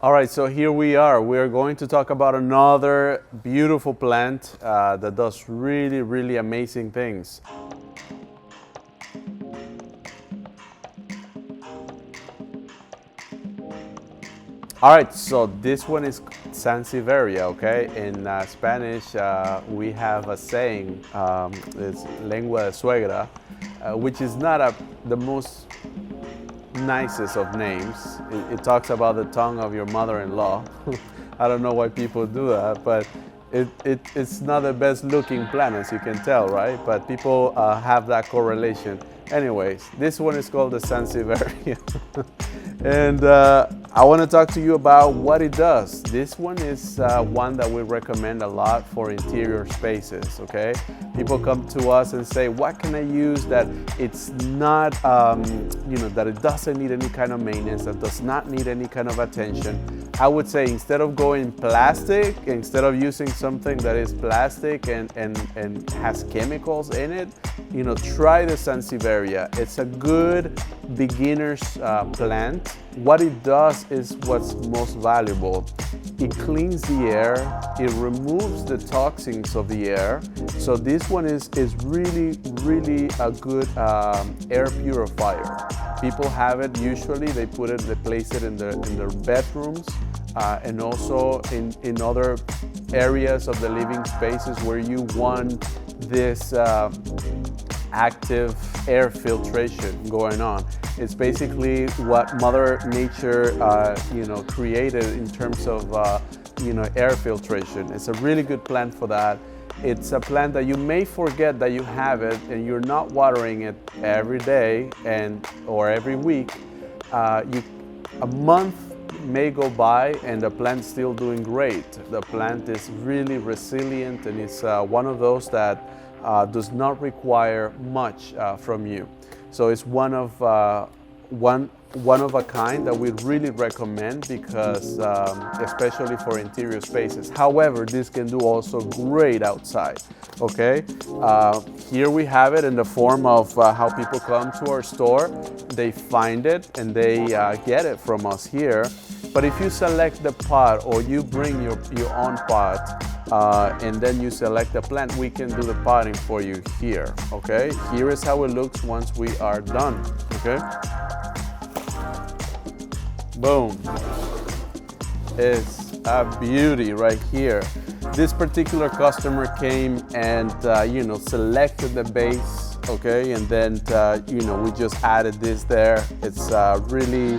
All right, so here we are. We are going to talk about another beautiful plant that does really, really amazing things. All right, so this one is Sansevieria, okay? In Spanish, we have a saying, it's lengua de suegra, which is not the most nicest of names. It talks about the tongue of your mother-in-law. I don't know why people do that, but it's not the best looking plant, as you can tell, right? But people have that correlation. Anyways, this one is called the Sansevieria. And I want to talk to you about what it does. This one is one that we recommend a lot for interior spaces, okay? People come to us and say, what can I use that it's not, that it doesn't need any kind of maintenance, that does not need any kind of attention. I would say instead of going plastic, instead of using something that is plastic and has chemicals in it, try the Sansevieria. It's a good beginner's plant. What it does is what's most valuable. It cleans the air, it removes the toxins of the air. So this one is really, really a good air purifier. People have it usually, they place it in their bedrooms and also in other areas of the living spaces where you want this active air filtration going on. It's basically what Mother Nature, created in terms of, air filtration. It's a really good plant for that. It's a plant that you may forget that you have it and you're not watering it every day or every week. A month may go by and the plant's still doing great. The plant is really resilient and it's one of those that does not require much from you. So it's one of a kind that we really recommend because especially for interior spaces. However, this can do also great outside, okay? Here we have it in the form of how people come to our store, they find it and they get it from us here. But if you select the pot or you bring your own pot and then you select the plant, we can do the potting for you here, okay? Here is how it looks once we are done, okay? Boom. It's a beauty right here. This particular customer came and, selected the base, okay? And then, we just added this there. It's really,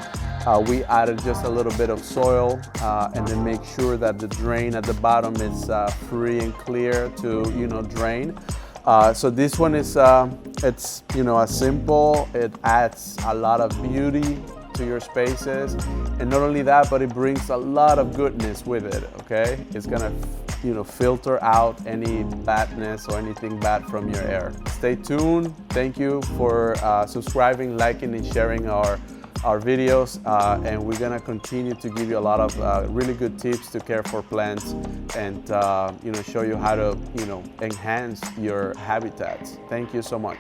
we added just a little bit of soil and then make sure that the drain at the bottom is free and clear to, drain. So this one is, it's, a simple, it adds a lot of beauty to your spaces. And not only that, but it brings a lot of goodness with it, okay? It's gonna, filter out any badness or anything bad from your air. Stay tuned. Thank you for subscribing, liking, and sharing our videos, and we're gonna continue to give you a lot of really good tips to care for plants and show you how to enhance your habitats. Thank you so much.